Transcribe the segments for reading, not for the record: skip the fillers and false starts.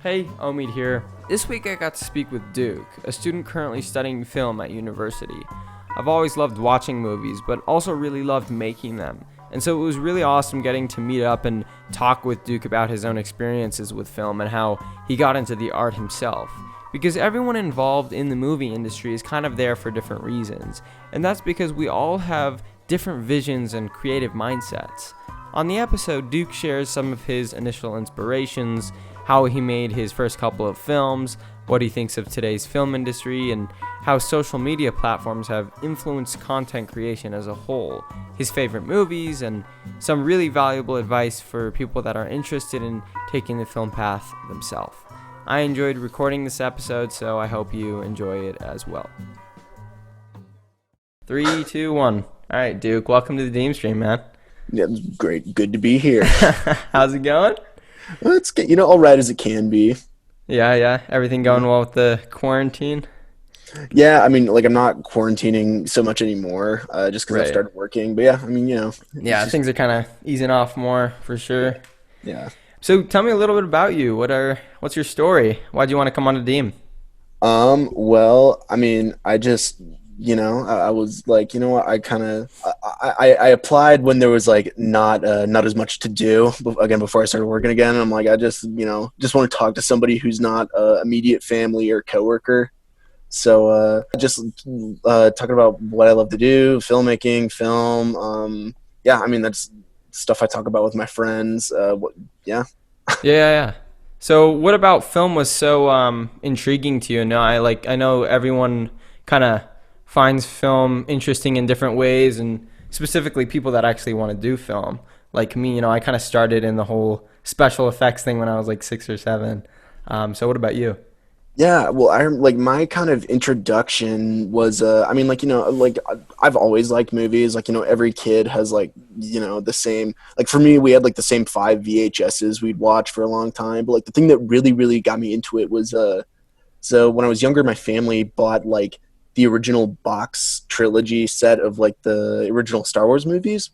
Hey, Omid here. This week I got to speak with Duke, a student currently studying film at university. I've always loved watching movies, but also really loved making them. And so it was really awesome getting to meet up and talk with Duke about his own experiences with film and how he got into the art himself. Because everyone involved in the movie industry is kind of there for different reasons. And that's because we all have different visions and creative mindsets. On the episode, Duke shares some of his initial inspirations, how he made his first couple of films, what he thinks of today's film industry, and how social media platforms have influenced content creation as a whole, his favorite movies, and some really valuable advice for people that are interested in taking the film path themselves. I enjoyed recording this episode, so I hope you enjoy it as well. 3, 2, 1. All right, Duke, welcome to the Deem stream, man. Yeah, great. Good to be here. How's it going? Well, it's all right as it can be. Yeah. Everything going well with the quarantine? Yeah, I mean, like I'm not quarantining so much anymore, just because I Right. started working. But yeah, I mean, Yeah, things are kind of easing off more for sure. yeah. So tell me a little bit about you. What's your story? Why'd you want to come on to Deem? Well, I mean, I just, I was like, what, I applied when there was like not as much to do again before I started working again. And I'm like, I just want to talk to somebody who's not immediate family or coworker. So just talking about what I love to do, filmmaking, film. Yeah, I mean that's stuff I talk about with my friends. Yeah. Yeah. So what about film was so intriguing to you? No, I know everyone kind of finds film interesting in different ways, and specifically people that actually want to do film. Like me, I kind of started in the whole special effects thing when I was like 6 or 7. So what about you? Yeah, well, I like my kind of introduction was, I mean, like I've always liked movies. Like, every kid has like, the same. Like for me, we had like the same 5 VHSs we'd watch for a long time. But like the thing that really got me into it was, so when I was younger, my family bought like the original box trilogy set of like the original Star Wars movies,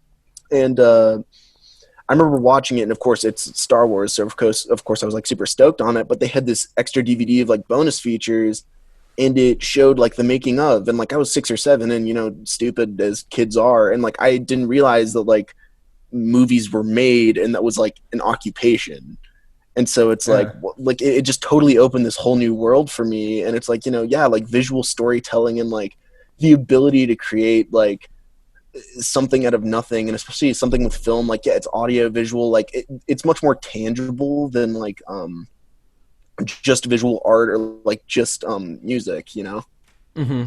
and I remember watching it, and of course it's Star Wars, so of course I was like super stoked on it. But they had this extra DVD of like bonus features, and it showed like the making of, and like I was 6 or 7, and stupid as kids are, and like I didn't realize that like movies were made, and that was like an occupation. And so it's like Yeah. like it just totally opened this whole new world for me, and it's like yeah, like visual storytelling and like the ability to create like something out of nothing, and especially something with film, like yeah, it's audio visual, like it's much more tangible than like just visual art or like just music.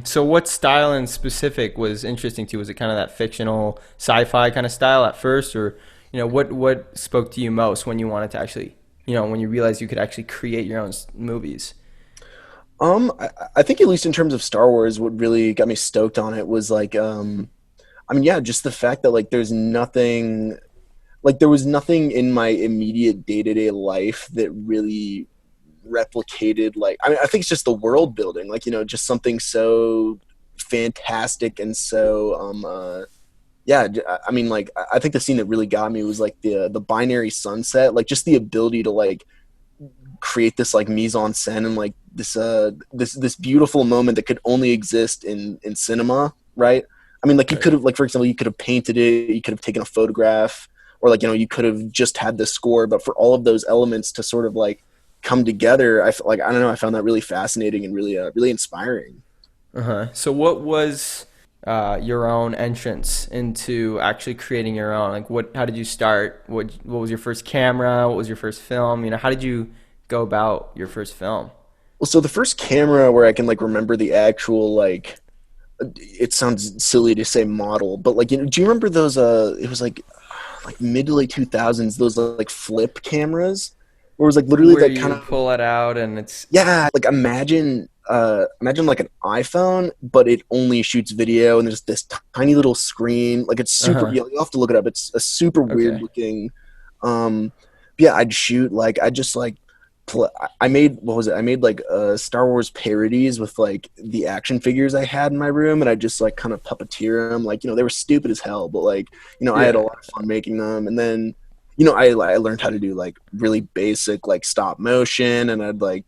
So what style in specific was interesting to you? Was it kind of that fictional sci-fi kind of style at first, or what spoke to you most when you wanted to actually, when you realized you could actually create your own movies? I think at least in terms of Star Wars, what really got me stoked on it was like I mean, yeah, just the fact that like there was nothing in my immediate day-to-day life that really replicated, like, I mean, I think it's just the world building, like, just something so fantastic and so yeah, I mean, like, I think the scene that really got me was like the binary sunset, like just the ability to like create this like mise en scène and like this beautiful moment that could only exist in cinema, right? I mean, like you Right. could have, like for example, you could have painted it, you could have taken a photograph, or like you could have just had the score, but for all of those elements to sort of like come together, like I don't know, I found that really fascinating and really inspiring. So what was your own entrance into actually creating your own? Like how did you start? What was your first camera? What was your first film? How did you go about your first film? Well, so the first camera where I can like remember the actual like, it sounds silly to say model, but like do you remember those? It was like mid to late 2000s. Those like flip cameras, where it was like literally Where like kind you of, pull it out and it's yeah, like imagine like an iPhone, but it only shoots video, and there's this tiny little screen. Like it's super. uh-huh. You'll have to look it up. It's a super weird Okay. looking. Um, yeah, I'd shoot like I just like I made, what was it? I made like Star Wars parodies with like the action figures I had in my room, and I just like kind of puppeteer them. Like they were stupid as hell, but like I had a Yeah. lot of fun making them. And then I learned how to do like really basic like stop motion, and I'd like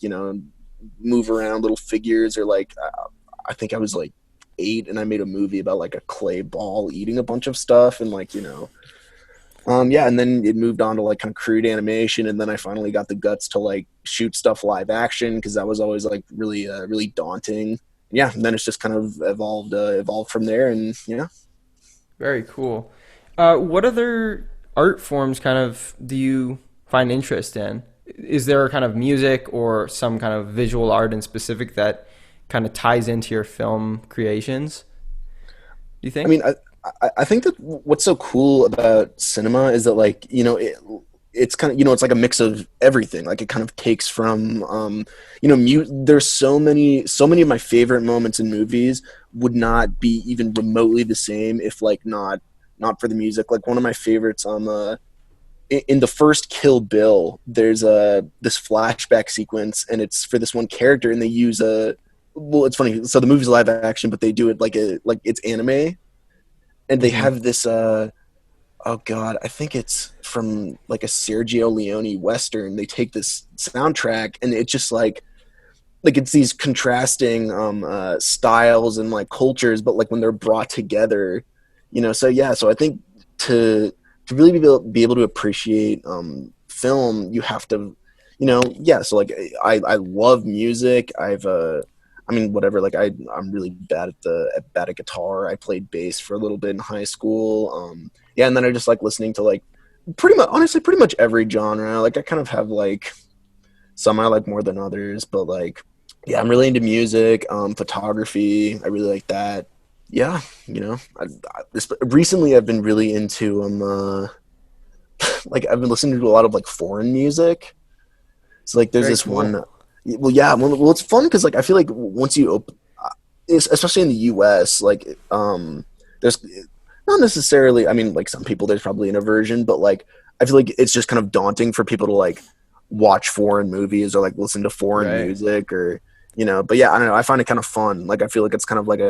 move around little figures, or like I think I was like 8 and I made a movie about like a clay ball eating a bunch of stuff, and like yeah, and then it moved on to like kind of crude animation, and then I finally got the guts to like shoot stuff live action, because that was always like really daunting. Yeah, and then it's just kind of evolved from there, and yeah. Very cool. What other art forms kind of do you find interest in? Is there a kind of music or some kind of visual art in specific that kind of ties into your film creations? Do you I think? mean, I think that what's so cool about cinema is that like it's kind of it's like a mix of everything. Like it kind of takes from there's so many of my favorite moments in movies would not be even remotely the same if like not for the music. Like one of my favorites in the first Kill Bill, there's this flashback sequence, and it's for this one character, and they use a well, it's funny. So the movie's live action, but they do it like it's anime, and they Hmm. have this oh god, I think it's from like a Sergio Leone western. They take this soundtrack, and it's just like it's these contrasting styles and like cultures, but like when they're brought together, so yeah, so I think to really be able to appreciate film, you have to, yeah, so like I love music. I mean, whatever, like I'm really bad at guitar. I played bass for a little bit in high school. Yeah, and then I just like listening to like pretty much, honestly, pretty much every genre. Like I kind of have like some I like more than others, but like, yeah, I'm really into music, photography. I really like that. Yeah, recently I've been really into like I've been listening to a lot of like foreign music. So like, there's Very this cool. one. Well, yeah, well, it's fun because like I feel like once you open, especially in the U.S., like there's not necessarily. I mean, like some people, there's probably an aversion, but like I feel like it's just kind of daunting for people to like watch foreign movies or like listen to foreign Right. music, or But yeah, I don't know. I find it kind of fun. Like I feel like it's kind of like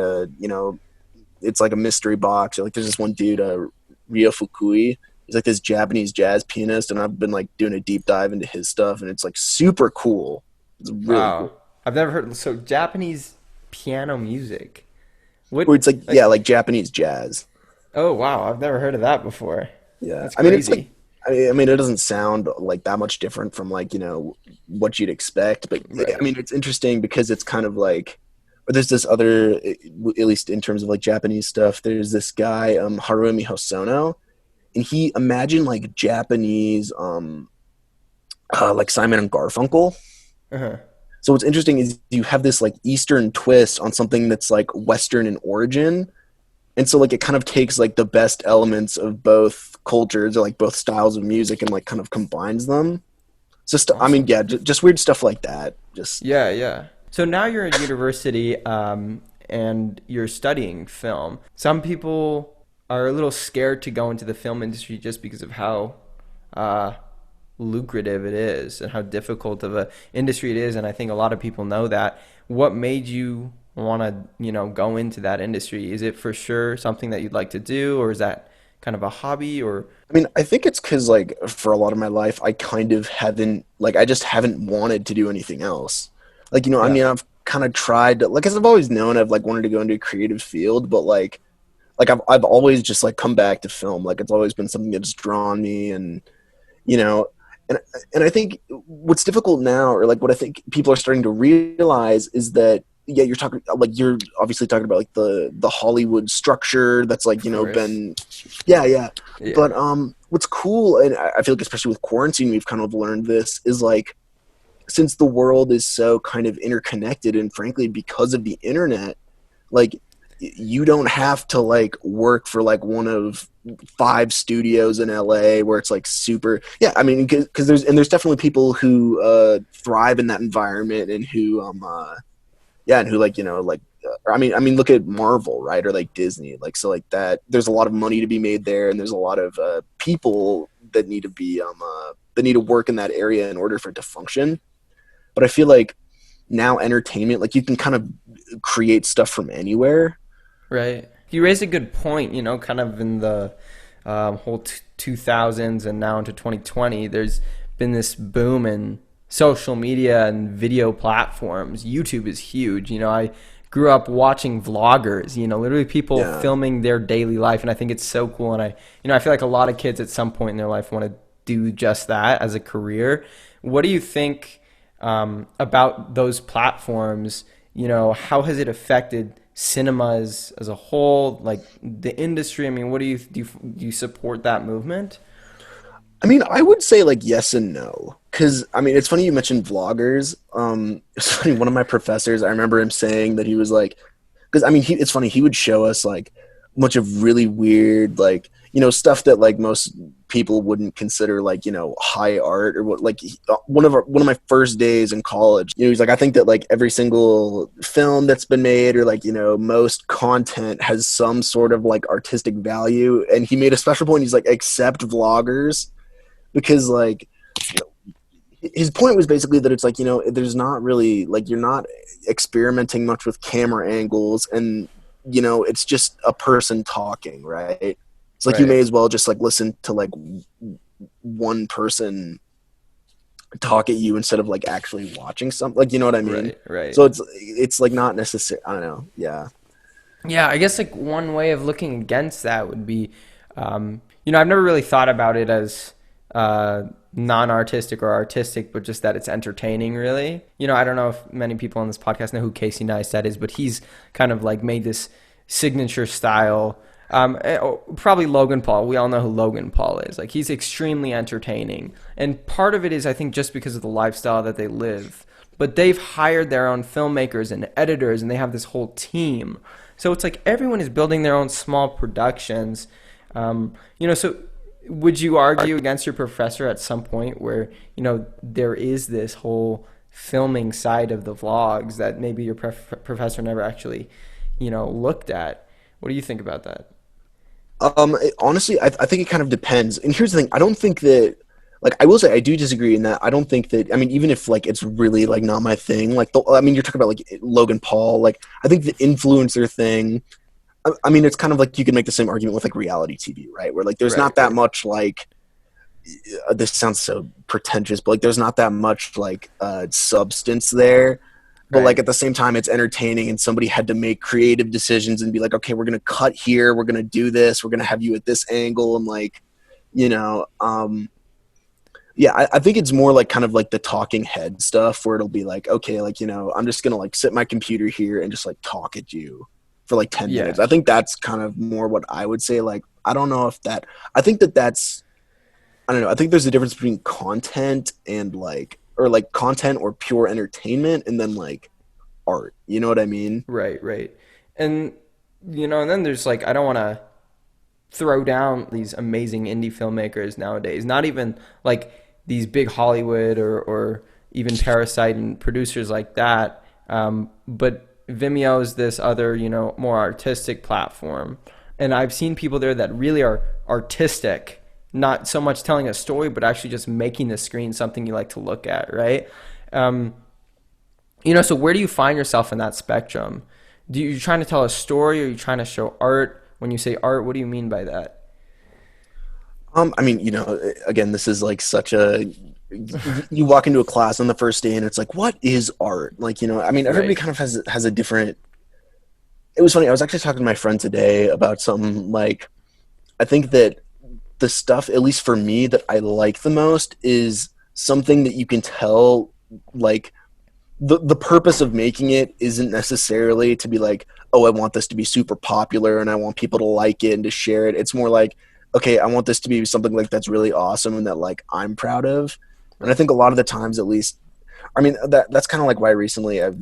it's like a mystery box. Like there's this one dude, Ryo Fukui. He's like this Japanese jazz pianist, and I've been like doing a deep dive into his stuff, and it's like super cool. It's really Wow. cool. I've never heard so Japanese piano music. Or What it's like, like yeah, like Japanese jazz. oh wow, I've never heard of that before. Yeah, That's I mean it's like, crazy. I mean it doesn't sound like that much different from like what you'd expect, but I Right. mean it's interesting because it's kind of like, or there's this other, at least in terms of like Japanese stuff. There's this guy, Harumi Hosono, and he imagined like Japanese, like Simon and Garfunkel. Uh-huh. So what's interesting is you have this like Eastern twist on something that's like Western in origin, and so like it kind of takes like the best elements of both cultures, or like both styles of music, and like kind of combines them. I mean, Awesome. yeah, just weird stuff like that. Just Yeah, yeah. So now you're at university, and you're studying film. Some people are a little scared to go into the film industry just because of how uh, lucrative it is and how difficult of a industry it is. And I think a lot of people know that. What made you want to, go into that industry? Is it for sure something that you'd like to do, or is that kind of a hobby? Or I mean, I think it's because like for a lot of my life, I kind of haven't, like I just haven't wanted to do anything else. Like I yeah, mean, I've kind of tried to, like, 'cause I've always known I've like wanted to go into a creative field, but like I've always just like come back to film. Like it's always been something that's drawn me, and you know and I think what's difficult now, or like what I think people are starting to realize, is that yeah, you're obviously talking about like the Hollywood structure that's like of course. been, yeah, Yeah. but what's cool, and I feel like especially with quarantine we've kind of learned this, is like since the world is so kind of interconnected, and frankly because of the internet, like you don't have to like work for like one of 5 studios in LA where it's like super, yeah, I mean because there's definitely people who thrive in that environment, and who yeah, and who like like I mean look at Marvel, right, or like Disney, like so like that there's a lot of money to be made there, and there's a lot of people that need to be that need to work in that area in order for it to function. But I feel like now entertainment, like you can kind of create stuff from anywhere. Right. You raise a good point, kind of in the whole 2000s and now into 2020, there's been this boom in social media and video platforms. YouTube is huge. I grew up watching vloggers, literally people Yeah. filming their daily life. And I think it's so cool. And I feel like a lot of kids at some point in their life want to do just that as a career. What do you think about those platforms? How has it affected cinemas as a whole, like the industry? I mean, what do you support that movement? I mean, I would say like yes and no. Cause I mean, it's funny you mentioned vloggers. It's funny. One of my professors, I remember him saying that he was like, because I mean, it's funny. He would show us like a bunch of really weird, like stuff that like most people wouldn't consider like high art or what. Like one of my first days in college, he's like, I think that like every single film that's been made or like most content has some sort of like artistic value. And he made a special point. He's like, except vloggers, because like his point was basically that it's like there's not really like you're not experimenting much with camera angles, and it's just a person talking, right? It's like you may Right, as well just like listen to like one person talk at you instead of like actually watching something, like, you know what I mean? right, right. So it's like not necessary. I don't know. Yeah. Yeah, I guess like one way of looking against that would be, I've never really thought about it as non-artistic or artistic, but just that it's entertaining, really. I don't know if many people on this podcast know who Casey Neistat is, but he's kind of like made this signature style. Probably Logan Paul. We all know who Logan Paul is. Like, he's extremely entertaining. And part of it is, I think, just because of the lifestyle that they live. But they've hired their own filmmakers and editors, and they have this whole team. So it's like everyone is building their own small productions. So would you argue against your professor at some point where, there is this whole filming side of the vlogs that maybe your professor never actually, looked at? What do you think about that? Honestly, I think it kind of depends. And here's the thing: I don't think that, like, I will say I do disagree in that. I don't think that. I mean, even if like it's really like not my thing, like I mean, you're talking about like Logan Paul. Like, I think the influencer thing. I mean, it's kind of like you can make the same argument with like reality TV, right? Where like there's Right, not that right, much like this sounds so pretentious, but like there's not that much like substance there. But like right. at the same time, it's entertaining, and somebody had to make creative decisions and be like, okay, we're gonna cut here, we're gonna do this, we're gonna have you at this angle, and like, you know, yeah, I think it's more like kind of like the talking head stuff where it'll be like, okay, like I'm just gonna like sit my computer here and just like talk at you for like 10 minutes. Yeah, I think that's kind of more what I would say. Like, I don't know if that. I think that's I don't know. I think there's a difference between content and like, or like content or pure entertainment and then like art. You know what I mean? right, right. And, and then there's like, I don't want to throw down these amazing indie filmmakers nowadays. Not even like these big Hollywood or even Parasite and producers like that. But Vimeo is this other, more artistic platform. And I've seen people there that really are artistic, not so much telling a story, but actually just making the screen something you like to look at, right? Um, so where do you find yourself in that spectrum? You trying to tell a story, or are you trying to show art? When you say art, what do you mean by that? I mean, again, this is like such a, you walk into a class on the first day and it's like, what is art? Like, I mean, everybody Right. kind of has a different, it was funny. I was actually talking to my friend today about something like, I think that the stuff, at least for me, that I like the most is something that you can tell, like, the purpose of making it isn't necessarily to be like, oh, I want this to be super popular and I want people to like it and to share it. It's more like, okay, I want this to be something like that's really awesome and that like I'm proud of. And I Right. think a lot of the times, at least, I mean, that's kind of like why recently I've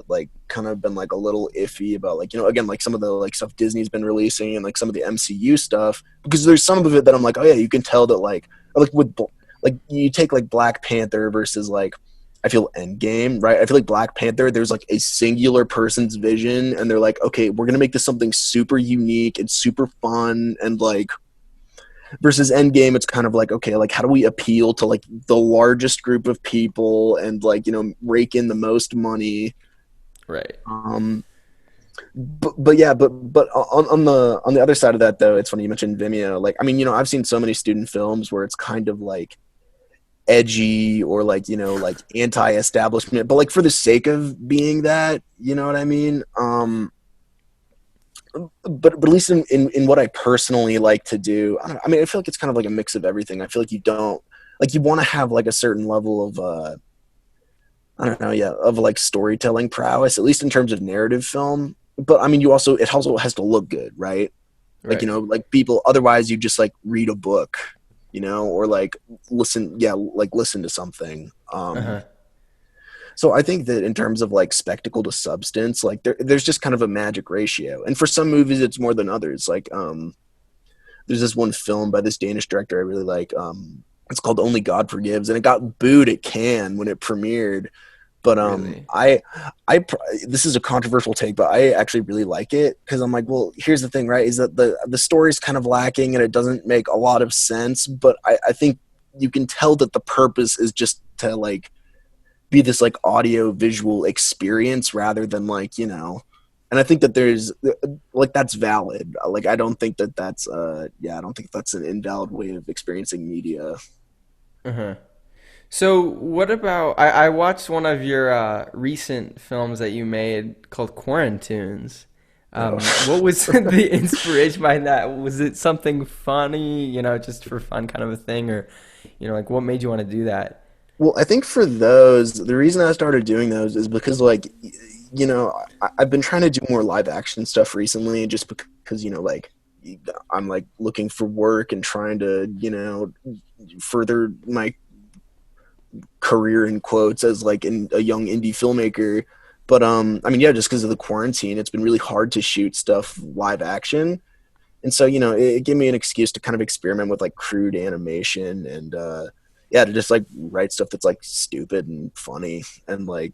like kind of been like a little iffy about like, again, like some of the like stuff Disney's been releasing and like some of the MCU stuff, because there's some of it that I'm like, oh yeah, you can tell that like with like you take like Black Panther versus like, I feel Endgame, right? I feel like Black Panther, there's like a singular person's vision, and they're like, okay, we're gonna make this something super unique and super fun, and like versus Endgame, it's kind of like, okay, like how do we appeal to like the largest group of people and like rake in the most money? Right. Um, but yeah, but on the other side of that though, it's funny you mentioned Vimeo. Like, I mean, I've seen so many student films where it's kind of like edgy or like like anti-establishment, but like for the sake of being that, you know what I mean. But at least in what I personally like to do, I mean, I feel like it's kind of like a mix of everything. I feel like you don't like you want to have like a certain level of I don't know, yeah, of like storytelling prowess, at least in terms of narrative film. But I mean, it also has to look good, right? Like, Right. like people, otherwise you just like read a book, or like listen to something. Uh-huh. So I think that in terms of like spectacle to substance, like there's just kind of a magic ratio. And for some movies, it's more than others. Like, there's this one film by this Danish director I really like. It's called Only God Forgives, and it got booed at Cannes when it premiered. But Really. I this is a controversial take, but I actually really like it because I'm like, well, here's the thing, right? Is that the story's kind of lacking and it doesn't make a lot of sense. But I think you can tell that the purpose is just to like be this like audio visual experience rather than like and I think that there's like that's valid. Like I don't think that that's I don't think that's an invalid way of experiencing media. Uh-huh. So what about I watched one of your recent films that you made called Quarantunes. What was the inspiration behind that? Was it something funny, just for fun kind of a thing, or like what made you want to do that? Well, I think for those, the reason I started doing those is because, like, I've been trying to do more live action stuff recently, just because, like, I'm like looking for work and trying to, further my career in quotes as like a young indie filmmaker. But I mean, yeah, just because of the quarantine, it's been really hard to shoot stuff live action. And so it gave me an excuse to kind of experiment with like crude animation and to just like write stuff that's like stupid and funny and like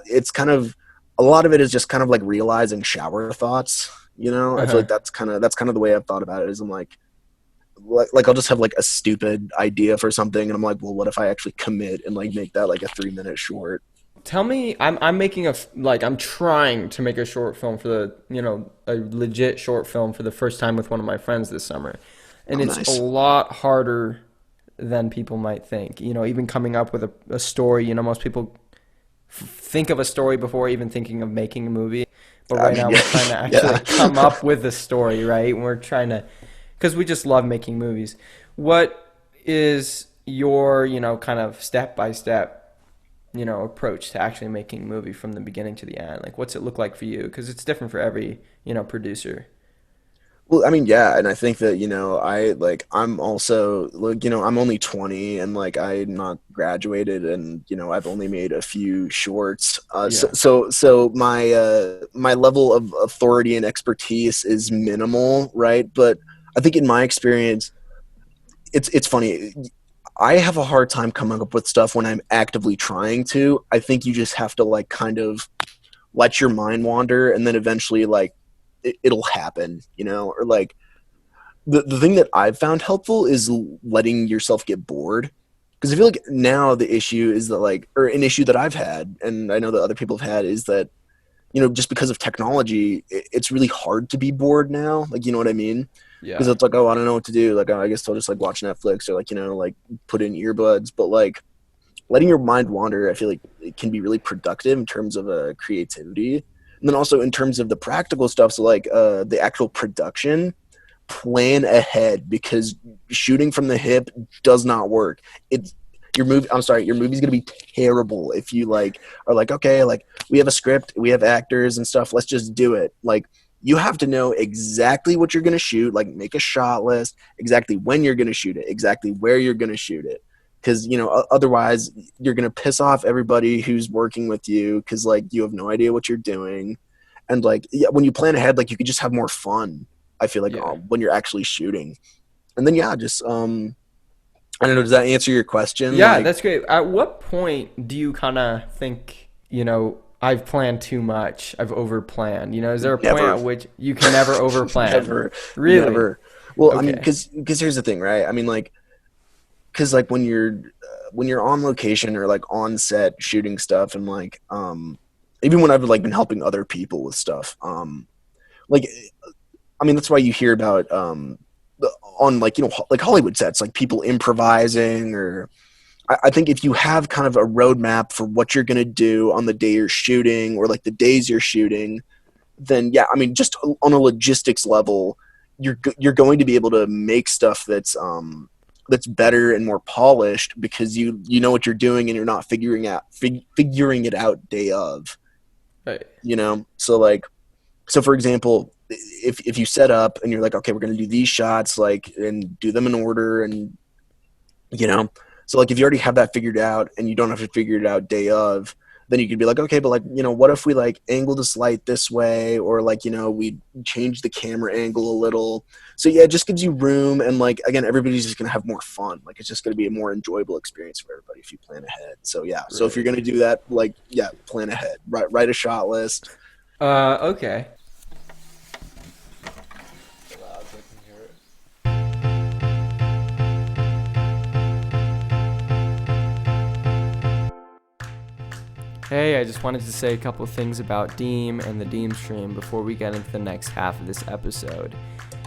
it's kind of a lot of it is just kind of like realizing shower thoughts. I feel Uh-huh. like that's kind of the way I've thought about it is I'm like I'll just have like a stupid idea for something and I'm like, well, what if I actually commit and like make that like a 3 minute short. Tell me, I'm making like I'm trying to make a short film for a legit short film for the first time with one of my friends this summer. And Oh, it's a nice. lot harder than people might think. Even coming up with a story, most people think of a story before even thinking of making a movie. But I right mean, now yeah. we're trying to actually Yeah. come up with a story, right? And we're trying to, because we just love making movies. What is your, kind of step by step, approach to actually making a movie from the beginning to the end? Like, what's it look like for you? Because it's different for every, producer. Well, I mean, yeah, and I think that, I'm also like, I'm only 20 and like I'm not graduated and, I've only made a few shorts. Yeah. So my level of authority and expertise is minimal, right? But I think in my experience, it's funny. I have a hard time coming up with stuff when I'm actively trying to. I think you just have to like kind of let your mind wander and then eventually like it'll happen, or like the thing that I've found helpful is letting yourself get bored. Because I feel like now the issue is that like, or an issue that I've had, and I know that other people have had, is that just because of technology, it's really hard to be bored now. Like, you know what I mean? Because Yeah. it's like, oh, I don't know what to do. Like, I guess I'll just like watch Netflix or like like put in earbuds. But like letting your mind wander, I feel like it can be really productive in terms of creativity, and then also in terms of the practical stuff. So like the actual production plan ahead because shooting from the hip does not work. It's your movie. I'm sorry, your movie's gonna be terrible if you like are like, okay, like we have a script, we have actors and stuff. Let's just do it. Like you have to know exactly what you're gonna shoot. Like make a shot list, exactly when you're gonna shoot it, exactly where you're gonna shoot it. Because otherwise you're gonna piss off everybody who's working with you because like you have no idea what you're doing, and like yeah, when you plan ahead, like you could just have more fun. I feel like Yeah. when you're actually shooting, and then yeah, just I don't know. Does that answer your question? Yeah, Like that's great. At what point do you kind of think, I've planned too much, I've overplanned? Is there a point never, at which you can never overplan? never, Really? never. Well, I mean, Okay. because here's the thing, right? I mean, like, because like when you're on location or like on set shooting stuff, and like even when I've like been helping other people with stuff. Like I mean, that's why you hear about on like like Hollywood sets, like people improvising. Or I think if you have kind of a roadmap for what you're gonna do on the day you're shooting, or like the days you're shooting, then yeah, I mean, just on a logistics level, you're going to be able to make stuff that's better and more polished, because you know what you're doing, and you're not figuring it out day of. Right. So like, so for example, if you set up and you're like, okay, we're going to do these shots, like, and do them in order, and you know so like if you already have that figured out and you don't have to figure it out day of, then you could be like, okay, but like, what if we like angle this light this way, or like, we change the camera angle a little. So yeah, it just gives you room, and like, again, everybody's just gonna have more fun. Like, it's just gonna be a more enjoyable experience for everybody if you plan ahead. So yeah, so if you're gonna do that, like, yeah, plan ahead. Write a shot list. Okay. Hey, I just wanted to say a couple things about Deem and the Deem stream before we get into the next half of this episode.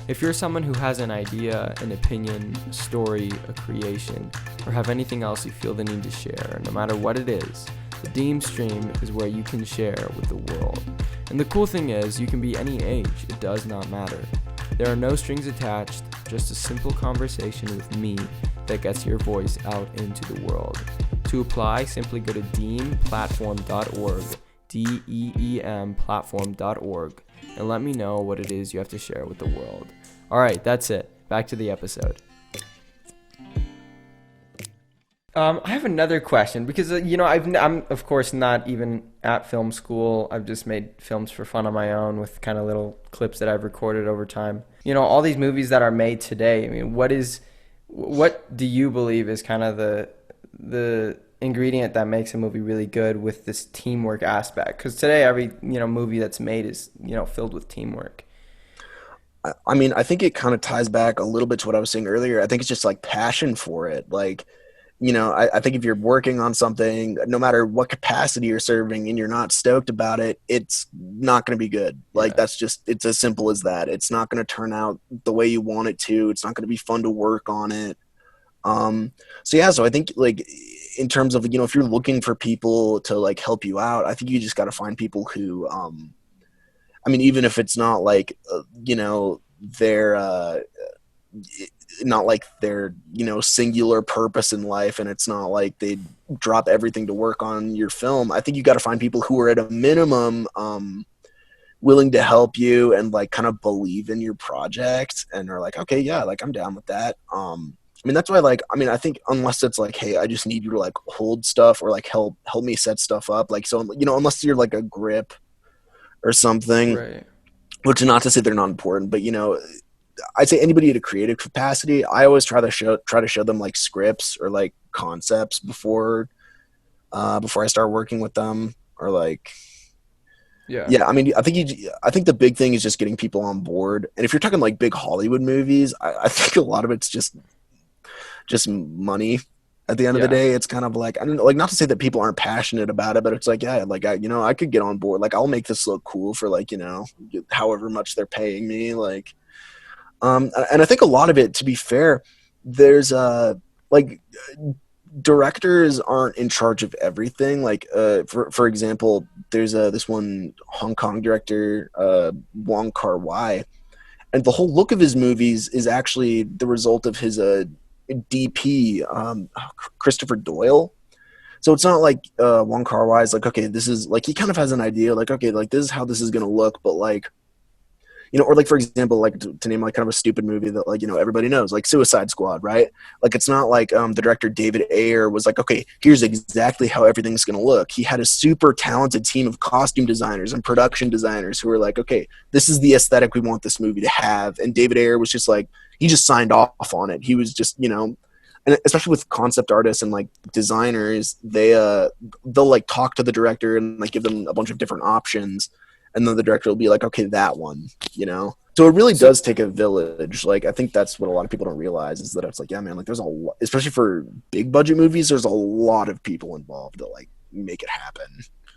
If you're someone who has an idea, an opinion, a story, a creation, or have anything else you feel the need to share, no matter what it is, the Deem stream is where you can share with the world. And the cool thing is, you can be any age, it does not matter. There are no strings attached, just a simple conversation with me that gets your voice out into the world. To apply, simply go to deemplatform.org, DEEM platform.org, and let me know what it is you have to share with the world. Alright, that's it. Back to the episode. I have another question, because I'm of course not even at film school. I've just made films for fun on my own with kind of little clips that I've recorded over time. All these movies that are made today, I mean, what do you believe is kind of the ingredient that makes a movie really good with this teamwork aspect? Because today every movie that's made is filled with teamwork. I mean, I think it kind of ties back a little bit to what I was saying earlier. I think it's just like passion for it. Like, I think if you're working on something, no matter what capacity you're serving, and you're not stoked about it, it's not going to be good. Like, that's just, it's as simple as that. It's not going to turn out the way you want it to. It's not going to be fun to work on it. So I think, like, in terms of, if you're looking for people to like help you out, I think you just got to find people who, I mean, even if it's not like, they're, not like their singular purpose in life, and it's not like they drop everything to work on your film. I think you got to find people who are at a minimum willing to help you and like kind of believe in your project, and are like, okay, yeah, like I'm down with that. I mean, that's why, like, I mean, I think unless it's like, hey, I just need you to like hold stuff, or like help me set stuff up, like, so unless you're like a grip or something, Right. which is not to say they're not important, but I'd say anybody at a creative capacity, I always try to show them like scripts or like concepts before I start working with them, or like, yeah. I mean, I think the big thing is just getting people on board. And if you're talking like big Hollywood movies, I think a lot of it's just money. At the end of the day, it's kind of like, I don't know, like, not to say that people aren't passionate about it, but it's like, yeah, like, I could get on board. Like, I'll make this look cool for like, however much they're paying me. Like, and I think a lot of it, to be fair, there's like, directors aren't in charge of everything. Like, for example, there's this one Hong Kong director, Wong Kar-wai, and the whole look of his movies is actually the result of his DP, Christopher Doyle. So it's not like Wong Kar-wai is like, okay, this is like, he kind of has an idea, like, okay, like this is how this is gonna look, but like, or like, for example, like to name like kind of a stupid movie that like, everybody knows, like Suicide Squad, right? Like, it's not like the director David Ayer was like, okay, here's exactly how everything's gonna look. He had a super talented team of costume designers and production designers who were like, okay, this is the aesthetic we want this movie to have. And David Ayer was just like, he just signed off on it. He was just, and especially with concept artists and like designers, they'll like talk to the director and like give them a bunch of different options, and then the director will be like, okay, that one, So it really does take a village. Like, I think that's what a lot of people don't realize, is that it's like, yeah, man, like there's a lot, especially for big budget movies, there's a lot of people involved to like make it happen.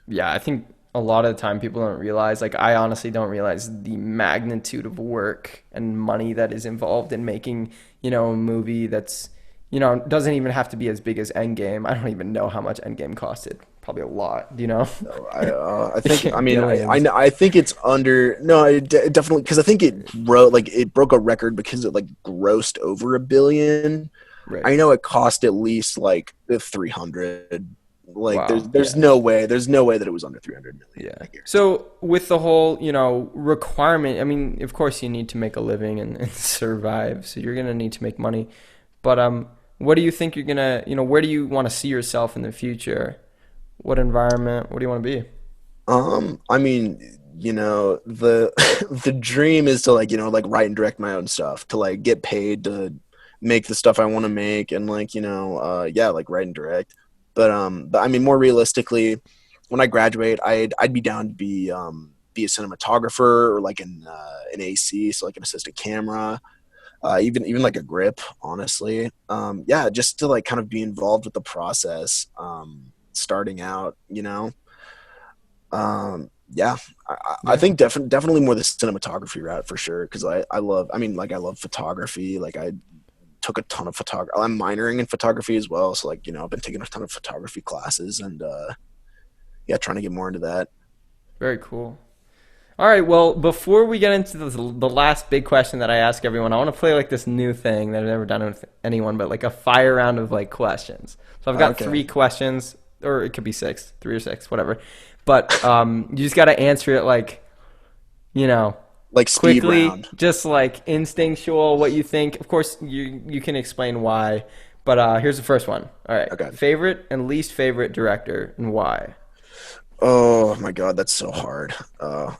Yeah, I think a lot of the time people don't realize, like I honestly don't realize the magnitude of work and money that is involved in making, a movie that's, doesn't even have to be as big as Endgame. I don't even know how much Endgame costed. Probably a lot, do you know? No, I think, I mean, Billions. I think it's under, no, it definitely, because I think it broke a record because it like grossed over 1 billion. Right. I know it cost at least like 300. Like Wow. there's Yeah. there's no way that it was under 300 million. Yeah. I guarantee. So with the whole, requirement, I mean, of course you need to make a living and survive. So you're gonna need to make money. But what do you think you're gonna, where do you want to see yourself in the future? What environment? What do you want to be? I mean, the the dream is to like, like write and direct my own stuff, to like get paid to make the stuff I want to make, and like, yeah, like write and direct. But I mean, more realistically, when I graduate, I'd be down to be a cinematographer, or like an AC, so like an assistant camera, even like a grip, honestly. Yeah, just to like kind of be involved with the process, starting out, yeah, I Yeah. think definitely more the cinematography route for sure, because I mean, like I love photography. Like I took a ton of photography. I'm minoring in photography as well, so like, I've been taking a ton of photography classes, and yeah, trying to get more into that. Very cool. All right. Well, before we get into the last big question that I ask everyone, I want to play like this new thing that I've never done with anyone, but like a fire round of like questions. So I've got Okay, 3 questions, or it could be six, 3 or 6, whatever. But you just got to answer it like, you know, like speed quickly, round. just like instinctual, what you think. Of course, you can explain why. But here's the first one. All right. Okay. Favorite and least favorite director and why? Oh my god, that's so hard.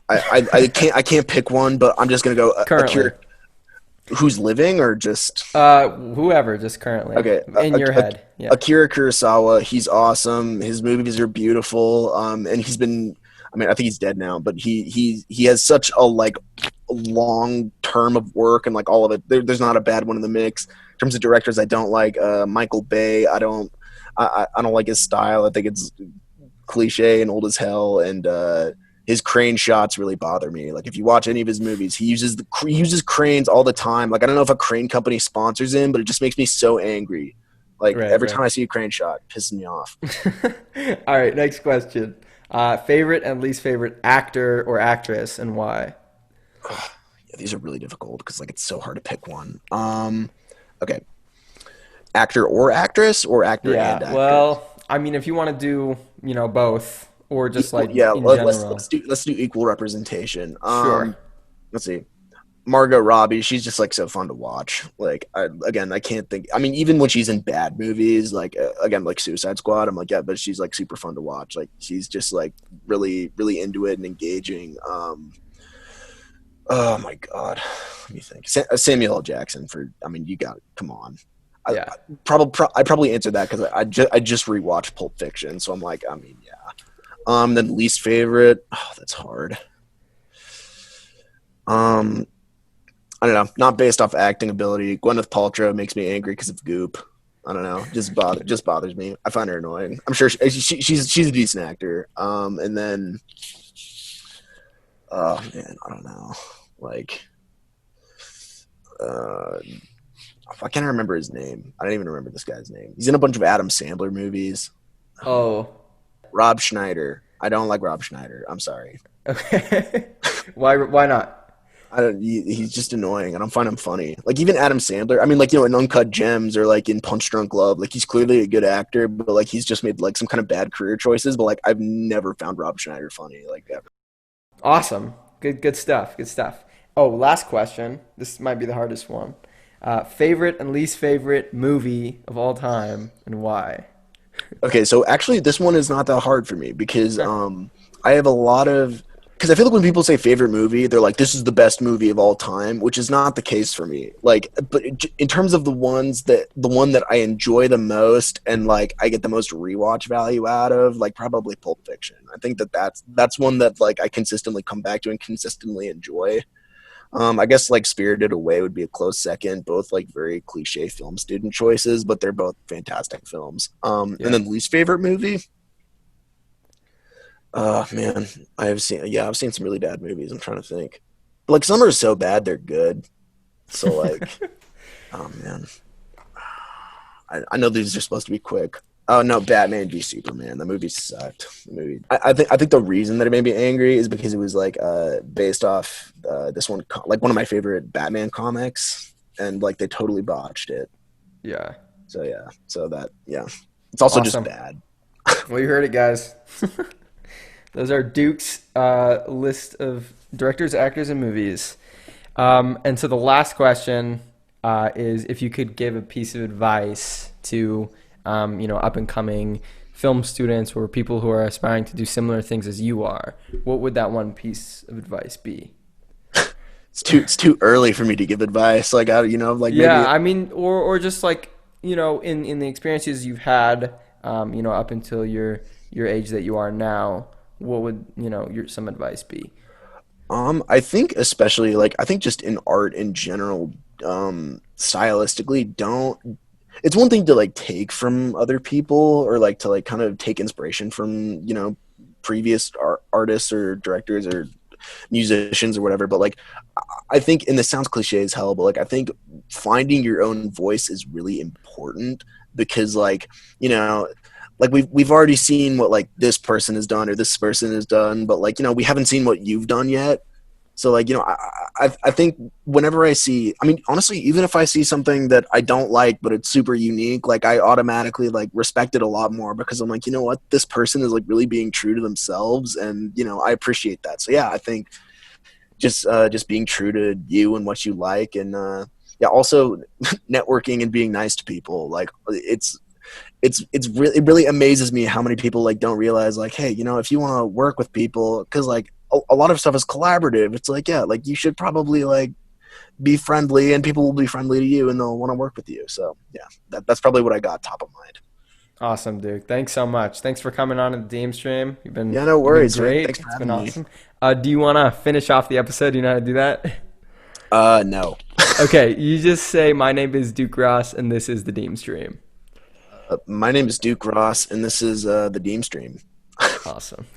I can't pick one, but I'm just gonna go Currently. Akira. Who's living, or just Whoever, just currently okay? in your head. Yeah. Akira Kurosawa. He's awesome. His movies are beautiful. And he's been. I mean, I think he's dead now, but he has such a like long term of work, and like all of it. There's not a bad one in the mix. In terms of directors, I don't like Michael Bay. I don't like his style. I think it's cliche and old as hell, and his crane shots really bother me. Like if you watch any of his movies, he uses cranes all the time. Like I don't know if a crane company sponsors him, but it just makes me so angry. Like Right, every time right. I see a crane shot, it pisses me off. All right, next question. Favorite and least favorite actor or actress and why? Yeah, these are really difficult because like it's so hard to pick one. Okay, actor or actress, or actor and Yeah, actress. well, I mean, if you want to do, both or just Equal, like yeah. in Let's general. do equal representation. Sure. Let's see. Margot Robbie, she's just like so fun to watch. Like I can't think. I mean, even when she's in bad movies, like again, like Suicide Squad, I'm like, yeah, but she's like super fun to watch. Like she's just like really into it and engaging. Oh my god, let me think. Samuel L. Jackson for. I mean, you got it. Come on. Yeah. I probably answered that because I just rewatched Pulp Fiction, so I'm like, I mean, yeah. Then least favorite. Oh, that's hard. Um, I don't know. Not based off acting ability. Gwyneth Paltrow makes me angry because of Goop. I don't know. Just bothers me. I find her annoying. I'm sure she's a decent actor. And then oh man, I don't know. Like uh, I can't remember his name. I don't even remember this guy's name. He's in a bunch of Adam Sandler movies. Oh, Rob Schneider. I don't like Rob Schneider. I'm sorry. okay. Why not? I don't. He's just annoying, and I'm find him funny. Like even Adam Sandler. I mean, like in Uncut Gems, or like in Punch Drunk Love. Like he's clearly a good actor, but like he's just made like some kind of bad career choices. But like I've never found Rob Schneider funny. Like ever. Awesome. Good stuff. Good stuff. Oh, last question. This might be the hardest one. Favorite and least favorite movie of all time and why? Okay, so actually, this one is not that hard for me because Okay. I have a lot of because I feel like when people say favorite movie, they're like, "This is the best movie of all time," which is not the case for me. Like, but in terms of the one that I enjoy the most and like I get the most rewatch value out of, like probably Pulp Fiction. I think that's one that like I consistently come back to and consistently enjoy. I guess like Spirited Away would be a close second. Both like very cliche film student choices, but they're both fantastic films. And Yeah. then least favorite movie. Man, I've seen some really bad movies. I'm trying to think. Like some are so bad they're good. So like, oh man, I know these are supposed to be quick. Oh no, Batman v Superman. The movie sucked. I think the reason that it made me angry is because it was like based off this one like one of my favorite Batman comics, and like they totally botched it. Yeah. So yeah, so that yeah, it's also just Awesome. bad. Well, you heard it, guys. Those are Duke's list of directors, actors, and movies. And so the last question is if you could give a piece of advice to, up and coming film students or people who are aspiring to do similar things as you are, what would that one piece of advice be? It's too early for me to give advice. Like I, like Yeah, maybe I mean, or just like in the experiences you've had, up until your age that you are now, what would your some advice be? I think especially like I think just in art in general, stylistically, don't. It's one thing to like take from other people or like to like kind of take inspiration from previous artists or directors or musicians or whatever. But like I think, and this sounds cliche as hell, but like I think finding your own voice is really important because like you know like we've already seen what like this person has done or this person has done, but like we haven't seen what you've done yet. So like I think whenever I see, I mean honestly, even if I see something that I don't like but it's super unique, like I automatically like respect it a lot more because I'm like, you know what, this person is like really being true to themselves, and I appreciate that. So yeah, I think just being true to you and what you like, and yeah, also networking and being nice to people. Like it really amazes me how many people like don't realize like, hey, if you want to work with people, because like a lot of stuff is collaborative. It's like, yeah, like you should probably like be friendly and people will be friendly to you and they'll want to work with you. So yeah, that's probably what I got top of mind. Awesome, Duke. Thanks so much. Thanks for coming on to the Deem stream. Yeah, no You've been worries, man. great. Thanks for It's been having me. awesome. Do you want to finish off the episode? Do you know how to do that? No. Okay, you just say my name is Duke Ross and this is the Deem stream. My name is Duke Ross and this is the Deem Stream. Awesome.